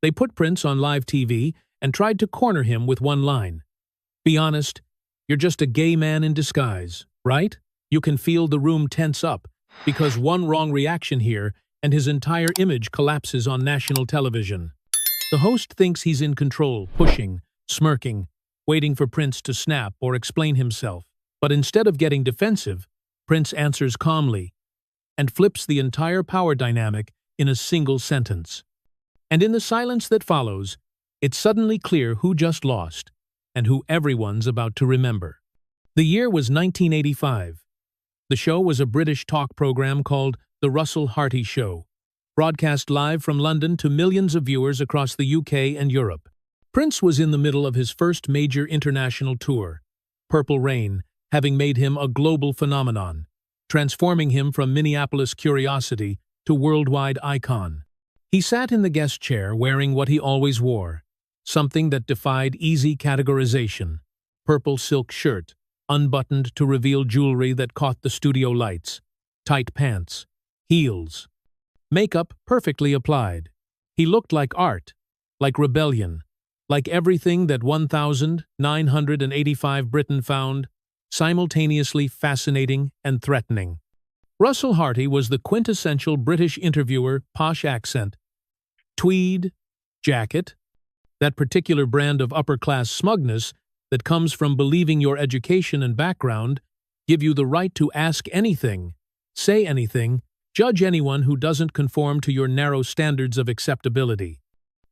They put Prince on live TV and tried to corner him with one line. "Be honest, you're just a gay man in disguise, right?" You can feel the room tense up, because one wrong reaction here and his entire image collapses on national television. The host thinks he's in control, pushing, smirking, waiting for Prince to snap or explain himself. But instead of getting defensive, Prince answers calmly and flips the entire power dynamic in a single sentence. And in the silence that follows, it's suddenly clear who just lost and who everyone's about to remember. The year was 1985. The show was a British talk program called The Harty Show, broadcast live from London to millions of viewers across the UK and Europe. Prince was in the middle of his first major international tour, Purple Rain, having made him a global phenomenon, transforming him from Minneapolis curiosity to worldwide icon. He sat in the guest chair wearing what he always wore, something that defied easy categorization: purple silk shirt, unbuttoned to reveal jewelry that caught the studio lights, tight pants, heels. Makeup perfectly applied. He looked like art, like rebellion, like everything that 1,985 Britain found simultaneously fascinating and threatening. Russell Harty was the quintessential British interviewer, posh accent, tweed jacket, that particular brand of upper-class smugness that comes from believing your education and background give you the right to ask anything, say anything, judge anyone who doesn't conform to your narrow standards of acceptability.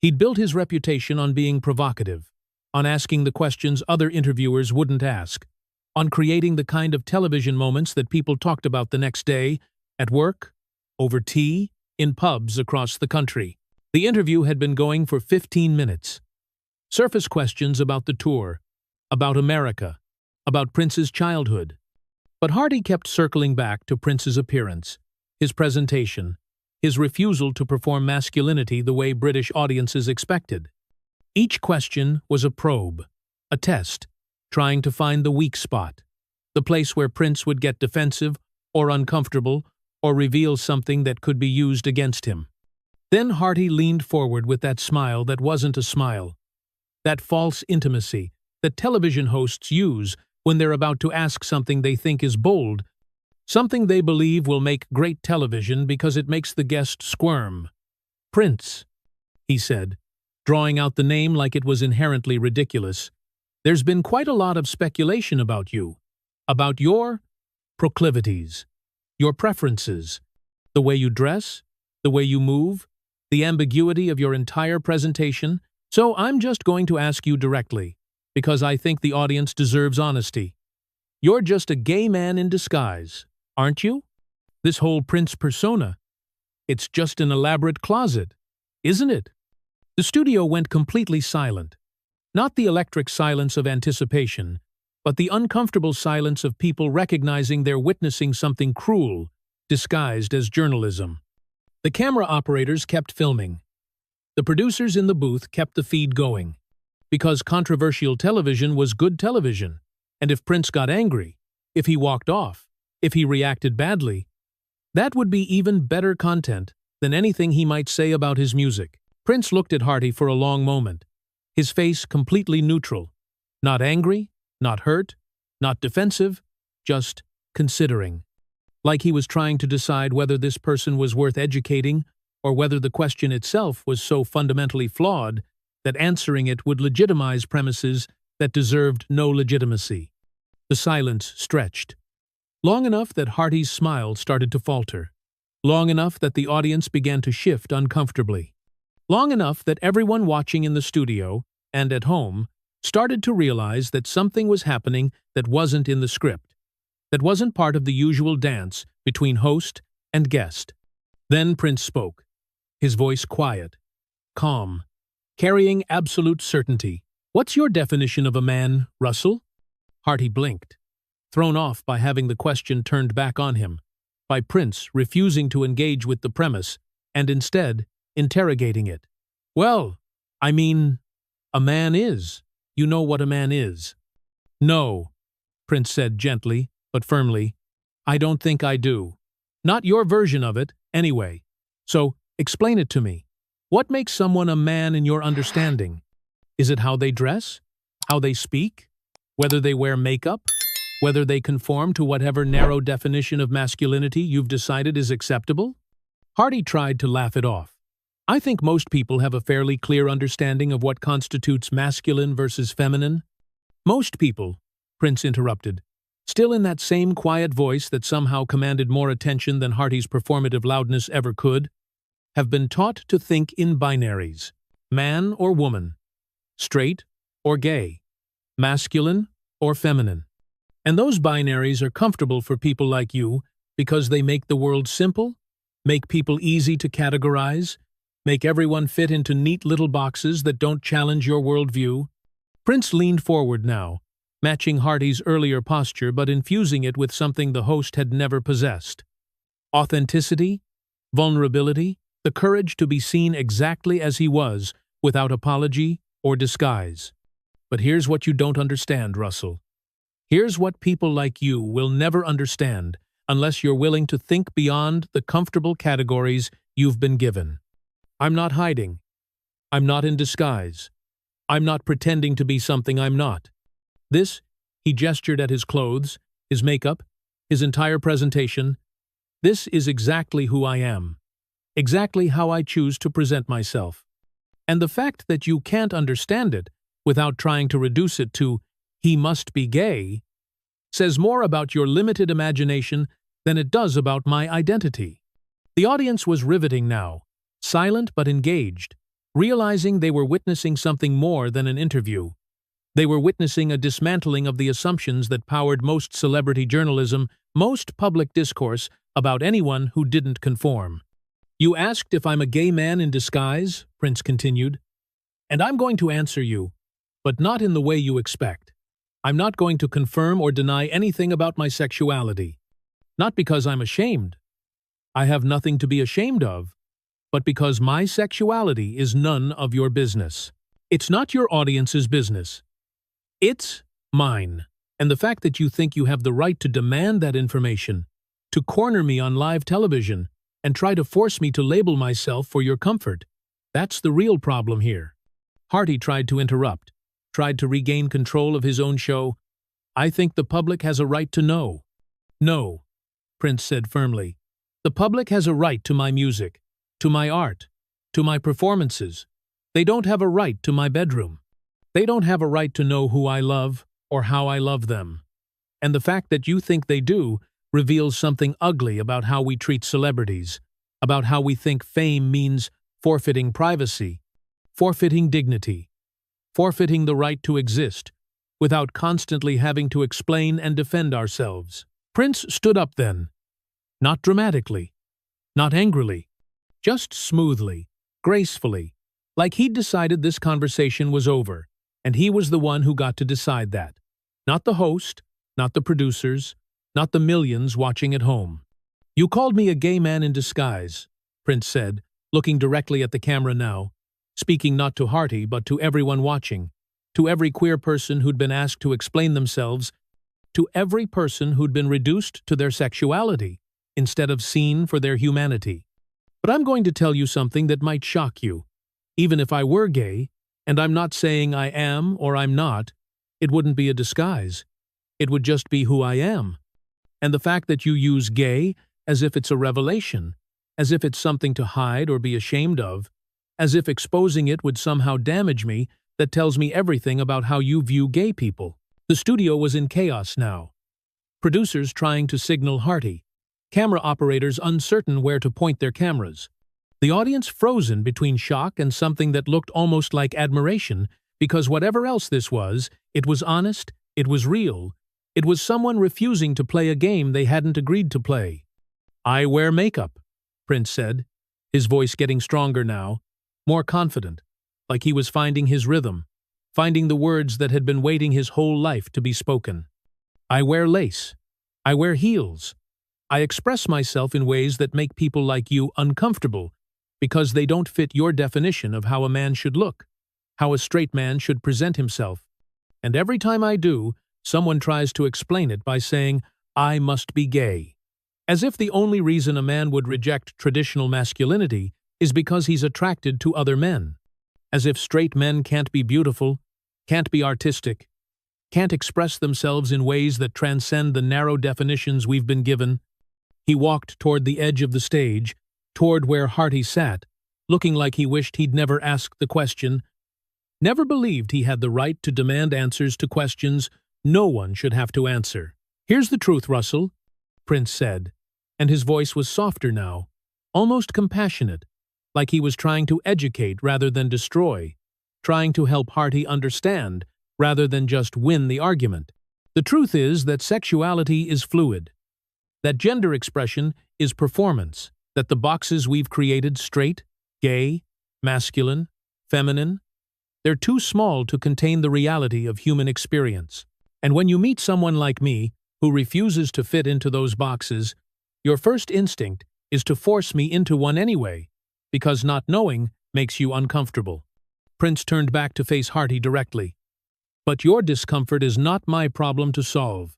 He'd built his reputation on being provocative, on asking the questions other interviewers wouldn't ask, on creating the kind of television moments that people talked about the next day, at work, over tea, in pubs across the country. The interview had been going for 15 minutes. Surface questions about the tour, about America, about Prince's childhood. But Harty kept circling back to Prince's appearance, his presentation, his refusal to perform masculinity the way British audiences expected. Each question was a probe, a test, trying to find the weak spot, the place where Prince would get defensive or uncomfortable or reveal something that could be used against him. Then Harty leaned forward with that smile that wasn't a smile, that false intimacy that television hosts use when they're about to ask something they think is bold, something they believe will make great television because it makes the guest squirm. "Prince," he said, drawing out the name like it was inherently ridiculous, "there's been quite a lot of speculation about you, about your proclivities, your preferences, the way you dress, the way you move, the ambiguity of your entire presentation, so I'm just going to ask you directly, because I think the audience deserves honesty. You're just a gay man in disguise, aren't you? This whole Prince persona, it's just an elaborate closet, isn't it?" The studio went completely silent. Not the electric silence of anticipation, but the uncomfortable silence of people recognizing they're witnessing something cruel, disguised as journalism. The camera operators kept filming. The producers in the booth kept the feed going, because controversial television was good television, and if Prince got angry, if he walked off, if he reacted badly, that would be even better content than anything he might say about his music. Prince looked at Harty for a long moment, his face completely neutral, not angry, not hurt, not defensive, just considering, like he was trying to decide whether this person was worth educating or whether the question itself was so fundamentally flawed that answering it would legitimize premises that deserved no legitimacy. The silence stretched, long enough that Harty's smile started to falter, long enough that the audience began to shift uncomfortably, long enough that everyone watching in the studio and at home started to realize that something was happening that wasn't in the script, that wasn't part of the usual dance between host and guest. Then Prince spoke, his voice quiet, calm, carrying absolute certainty. "What's your definition of a man, Russell?" Harty blinked, thrown off by having the question turned back on him, by Prince refusing to engage with the premise and instead interrogating it. "Well, I mean, a man is. You know what a man is." "No," Prince said gently but firmly, "I don't think I do. Not your version of it, anyway. So, explain it to me. What makes someone a man in your understanding? Is it how they dress? How they speak? Whether they wear makeup? Whether they conform to whatever narrow definition of masculinity you've decided is acceptable? Harty tried to laugh it off. I think most people have a fairly clear understanding of what constitutes masculine versus feminine. Most people, Prince interrupted, still in that same quiet voice that somehow commanded more attention than Harty's performative loudness ever could, have been taught to think in binaries, man or woman, straight or gay, masculine or feminine. And those binaries are comfortable for people like you because they make the world simple, make people easy to categorize, make everyone fit into neat little boxes that don't challenge your worldview. Prince leaned forward now, matching Harty's earlier posture but infusing it with something the host had never possessed. Authenticity, vulnerability, the courage to be seen exactly as he was, without apology or disguise. But here's what you don't understand, Russell. Here's what people like you will never understand unless you're willing to think beyond the comfortable categories you've been given. I'm not hiding. I'm not in disguise. I'm not pretending to be something I'm not. This, he gestured at his clothes, his makeup, his entire presentation. This is exactly who I am. Exactly how I choose to present myself. And the fact that you can't understand it without trying to reduce it to "he must be gay" says more about your limited imagination than it does about my identity. The audience was riveting now, silent but engaged, realizing they were witnessing something more than an interview. They were witnessing a dismantling of the assumptions that powered most celebrity journalism, most public discourse about anyone who didn't conform. You asked if I'm a gay man in disguise, Prince continued, and I'm going to answer you, but not in the way you expect. I'm not going to confirm or deny anything about my sexuality. Not because I'm ashamed. I have nothing to be ashamed of, but because my sexuality is none of your business. It's not your audience's business. It's mine. And the fact that you think you have the right to demand that information, to corner me on live television, and try to force me to label myself for your comfort, that's the real problem here. Harty tried to interrupt, tried to regain control of his own show. I think the public has a right to know. No, Prince said firmly. The public has a right to my music, to my art, to my performances. They don't have a right to my bedroom. They don't have a right to know who I love or how I love them. And the fact that you think they do reveals something ugly about how we treat celebrities, about how we think fame means forfeiting privacy, forfeiting dignity, forfeiting the right to exist, without constantly having to explain and defend ourselves. Prince stood up then, not dramatically, not angrily, just smoothly, gracefully, like he'd decided this conversation was over, and he was the one who got to decide that. Not the host, not the producers, not the millions watching at home. You called me a gay man in disguise, Prince said, looking directly at the camera now, speaking not to Harty but to everyone watching, to every queer person who'd been asked to explain themselves, to every person who'd been reduced to their sexuality instead of seen for their humanity. But I'm going to tell you something that might shock you. Even if I were gay, and I'm not saying I am or I'm not, it wouldn't be a disguise. It would just be who I am. And the fact that you use gay as if it's a revelation, as if it's something to hide or be ashamed of, as if exposing it would somehow damage me, that tells me everything about how you view gay people. The studio was in chaos now. Producers trying to signal Harty, camera operators uncertain where to point their cameras. The audience frozen between shock and something that looked almost like admiration, because whatever else this was, it was honest, it was real. It was someone refusing to play a game they hadn't agreed to play. I wear makeup, Prince said, his voice getting stronger now, more confident, like he was finding his rhythm, finding the words that had been waiting his whole life to be spoken. I wear lace. I wear heels. I express myself in ways that make people like you uncomfortable because they don't fit your definition of how a man should look, how a straight man should present himself. And every time I do, someone tries to explain it by saying, I must be gay. As if the only reason a man would reject traditional masculinity is because he's attracted to other men. As if straight men can't be beautiful, can't be artistic, can't express themselves in ways that transcend the narrow definitions we've been given. He walked toward the edge of the stage, toward where Harty sat, looking like he wished he'd never asked the question, never believed he had the right to demand answers to questions no one should have to answer. "Here's the truth, Russell," Prince said, and his voice was softer now, almost compassionate, like he was trying to educate rather than destroy, trying to help Harty understand rather than just win the argument. "The truth is that sexuality is fluid, that gender expression is performance, that the boxes we've created, straight, gay, masculine, feminine, they're too small to contain the reality of human experience. And when you meet someone like me, who refuses to fit into those boxes, your first instinct is to force me into one anyway, because not knowing makes you uncomfortable." Prince turned back to face Harty directly. "But your discomfort is not my problem to solve.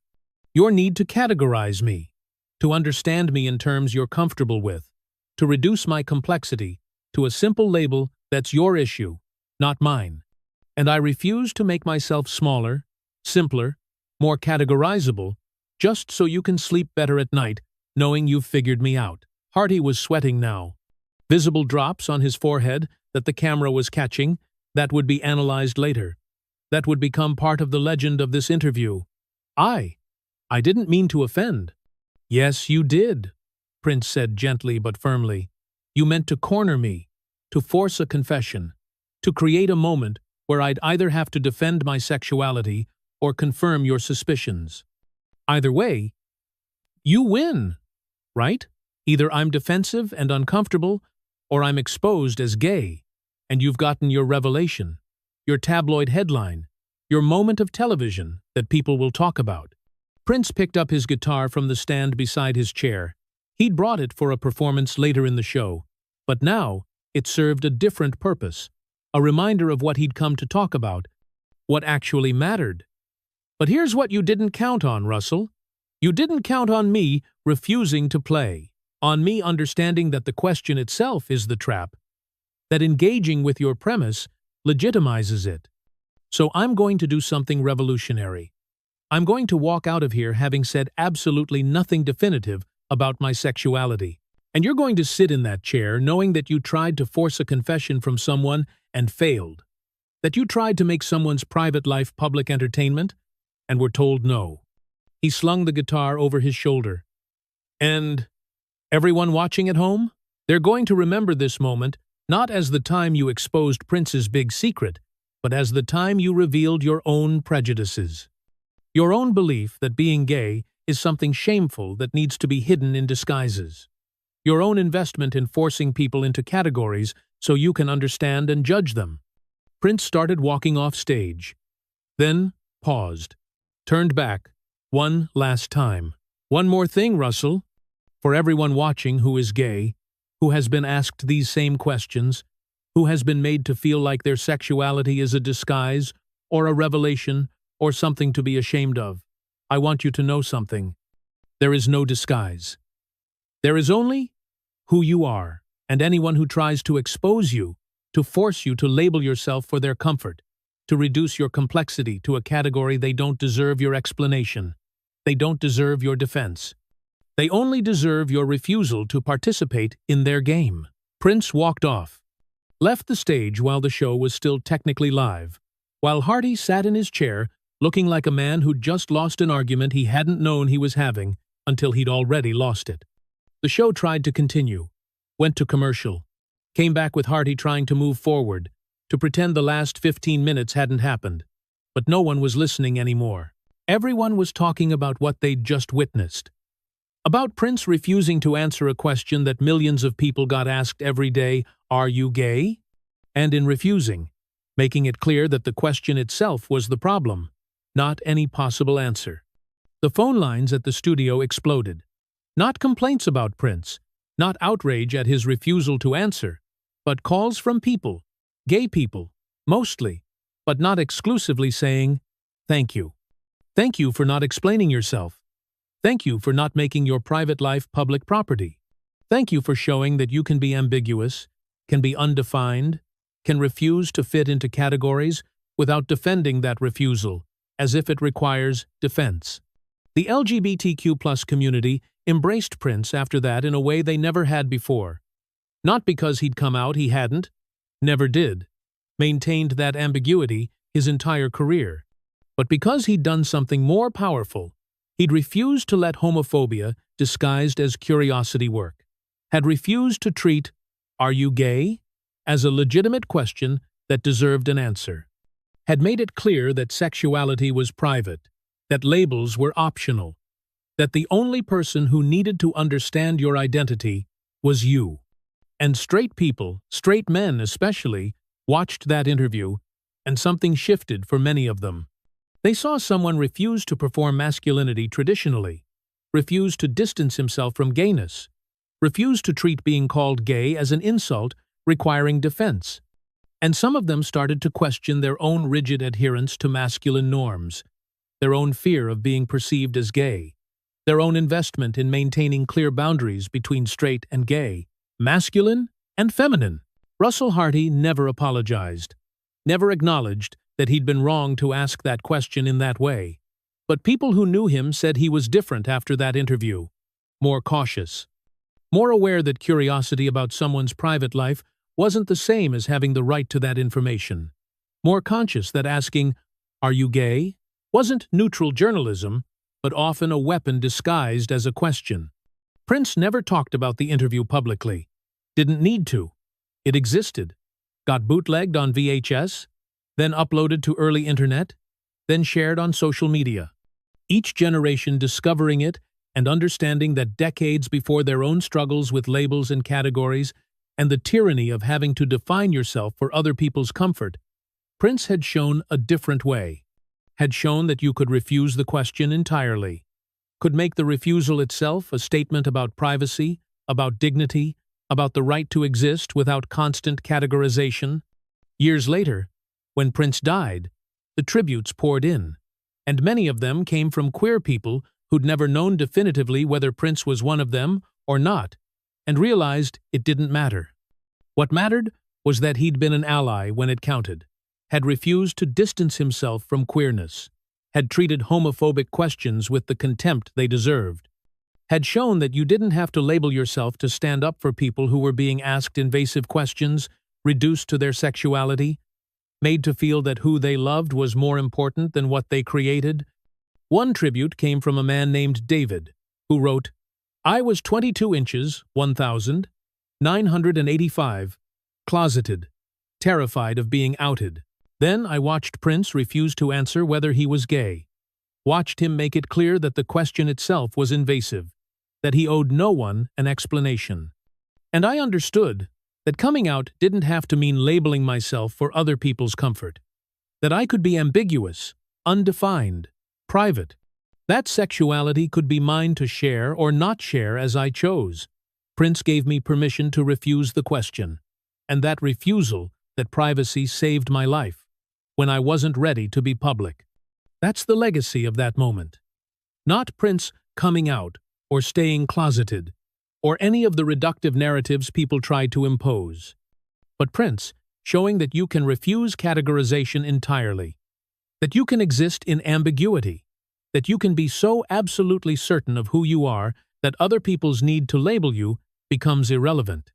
Your need to categorize me, to understand me in terms you're comfortable with, to reduce my complexity to a simple label that's your issue, not mine. And I refuse to make myself smaller, simpler, more categorizable, just so you can sleep better at night, knowing you've figured me out." Harty was sweating now. Visible drops on his forehead that the camera was catching, that would be analyzed later, that would become part of the legend of this interview. I didn't mean to offend." "Yes, you did," Prince said gently but firmly. "You meant to corner me, to force a confession, to create a moment where I'd either have to defend my sexuality or confirm your suspicions. Either way, you win, right? Either I'm defensive and uncomfortable, or I'm exposed as gay, and you've gotten your revelation, your tabloid headline, your moment of television that people will talk about." Prince picked up his guitar from the stand beside his chair. He'd brought it for a performance later in the show, but now it served a different purpose, a reminder of what he'd come to talk about, what actually mattered. "But here's what you didn't count on, Russell. You didn't count on me refusing to play, on me understanding that the question itself is the trap, that engaging with your premise legitimizes it. So I'm going to do something revolutionary. I'm going to walk out of here having said absolutely nothing definitive about my sexuality. And you're going to sit in that chair knowing that you tried to force a confession from someone and failed, that you tried to make someone's private life public entertainment and were told no." He slung the guitar over his shoulder. "And everyone watching at home? They're going to remember this moment not as the time you exposed Prince's big secret, but as the time you revealed your own prejudices. Your own belief that being gay is something shameful that needs to be hidden in disguises. Your own investment in forcing people into categories so you can understand and judge them." Prince started walking off stage, then paused, turned back, one last time. "One more thing, Russell. For everyone watching who is gay, who has been asked these same questions, who has been made to feel like their sexuality is a disguise or a revelation or something to be ashamed of, I want you to know something. There is no disguise. There is only who you are, and anyone who tries to expose you, to force you to label yourself for their comfort, to reduce your complexity to a category they don't deserve your explanation. They don't deserve your defense. They only deserve your refusal to participate in their game." Prince walked off, left the stage while the show was still technically live, while Harty sat in his chair looking like a man who'd just lost an argument he hadn't known he was having until he'd already lost it. The show tried to continue, went to commercial, came back with Harty trying to move forward, to pretend the last 15 minutes hadn't happened. But no one was listening anymore. Everyone was talking about what they'd just witnessed. About Prince refusing to answer a question that millions of people got asked every day, "Are you gay?" And in refusing, making it clear that the question itself was the problem, not any possible answer. The phone lines at the studio exploded. Not complaints about Prince, not outrage at his refusal to answer, but calls from people, gay people, mostly, but not exclusively, saying, "Thank you. Thank you for not explaining yourself. Thank you for not making your private life public property. Thank you for showing that you can be ambiguous, can be undefined, can refuse to fit into categories without defending that refusal, as if it requires defense. The LGBTQ+ community embraced Prince after that in a way they never had before. Not because he'd come out, he hadn't, never did, maintained that ambiguity his entire career, but because he'd done something more powerful. He'd refused to let homophobia, disguised as curiosity, work. Had refused to treat "Are you gay?" as a legitimate question that deserved an answer. Had made it clear that sexuality was private, that labels were optional, that the only person who needed to understand your identity was you. And straight people, straight men especially, watched that interview, and something shifted for many of them. They saw someone refuse to perform masculinity traditionally, refuse to distance himself from gayness, refuse to treat being called gay as an insult requiring defense. And some of them started to question their own rigid adherence to masculine norms, their own fear of being perceived as gay, their own investment in maintaining clear boundaries between straight and gay, masculine and feminine. Russell Harty never apologized, never acknowledged that he'd been wrong to ask that question in that way. But people who knew him said he was different after that interview, more cautious, more aware that curiosity about someone's private life wasn't the same as having the right to that information, more conscious that asking, "Are you gay?" wasn't neutral journalism, but often a weapon disguised as a question. Prince never talked about the interview publicly. Didn't need to. It existed. Got bootlegged on VHS, then uploaded to early internet, then shared on social media. Each generation discovering it and understanding that decades before their own struggles with labels and categories and the tyranny of having to define yourself for other people's comfort, Prince had shown a different way. Had shown that you could refuse the question entirely, could make the refusal itself a statement about privacy, about dignity, about the right to exist without constant categorization. Years later, when Prince died, the tributes poured in, and many of them came from queer people who'd never known definitively whether Prince was one of them or not, and realized it didn't matter. What mattered was that he'd been an ally when it counted, had refused to distance himself from queerness, had treated homophobic questions with the contempt they deserved, had shown that you didn't have to label yourself to stand up for people who were being asked invasive questions, reduced to their sexuality, made to feel that who they loved was more important than what they created. One tribute came from a man named David, who wrote, "I was 22 inches, 1,985, closeted, terrified of being outed. Then I watched Prince refuse to answer whether he was gay. Watched him make it clear that the question itself was invasive, that he owed no one an explanation. And I understood that coming out didn't have to mean labeling myself for other people's comfort, that I could be ambiguous, undefined, private. That sexuality could be mine to share or not share as I chose. Prince gave me permission to refuse the question, and that refusal, that privacy, saved my life when I wasn't ready to be public." That's the legacy of that moment. Not Prince coming out or staying closeted, or any of the reductive narratives people tried to impose, but Prince showing that you can refuse categorization entirely, that you can exist in ambiguity, that you can be so absolutely certain of who you are that other people's need to label you becomes irrelevant.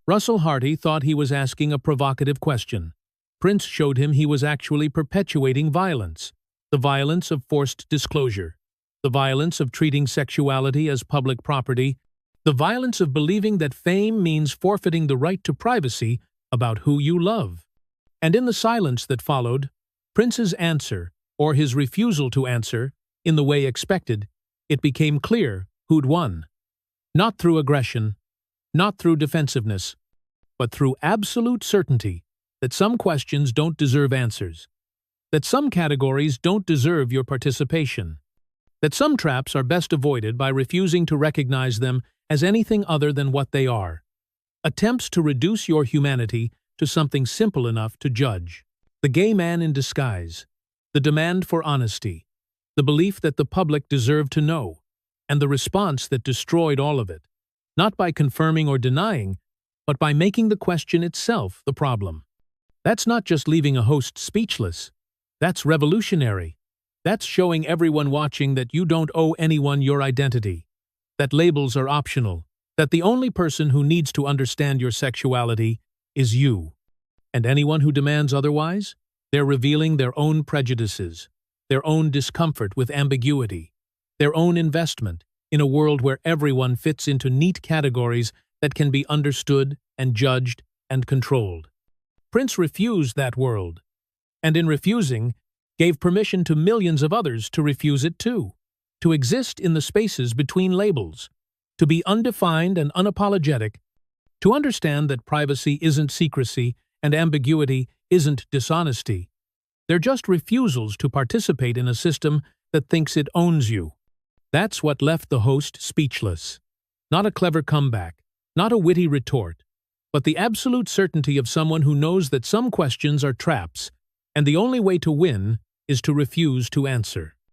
Russell Harty thought he was asking a provocative question. Prince showed him he was actually perpetuating violence, the violence of forced disclosure, the violence of treating sexuality as public property, the violence of believing that fame means forfeiting the right to privacy about who you love. And in the silence that followed, Prince's answer, or his refusal to answer, in the way expected, it became clear who'd won. Not through aggression, not through defensiveness, but through absolute certainty that some questions don't deserve answers, that some categories don't deserve your participation, that some traps are best avoided by refusing to recognize them as anything other than what they are. Attempts to reduce your humanity to something simple enough to judge. The gay man in disguise, the demand for honesty, the belief that the public deserved to know, and the response that destroyed all of it, not by confirming or denying, but by making the question itself the problem. That's not just leaving a host speechless. That's revolutionary. That's showing everyone watching that you don't owe anyone your identity, that labels are optional, that the only person who needs to understand your sexuality is you. And anyone who demands otherwise, they're revealing their own prejudices, their own discomfort with ambiguity, their own investment in a world where everyone fits into neat categories that can be understood and judged and controlled. Prince refused that world, and in refusing, gave permission to millions of others to refuse it too, to exist in the spaces between labels, to be undefined and unapologetic, to understand that privacy isn't secrecy and ambiguity isn't dishonesty. They're just refusals to participate in a system that thinks it owns you. That's what left the host speechless. Not a clever comeback, not a witty retort, but the absolute certainty of someone who knows that some questions are traps, and the only way to win is to refuse to answer.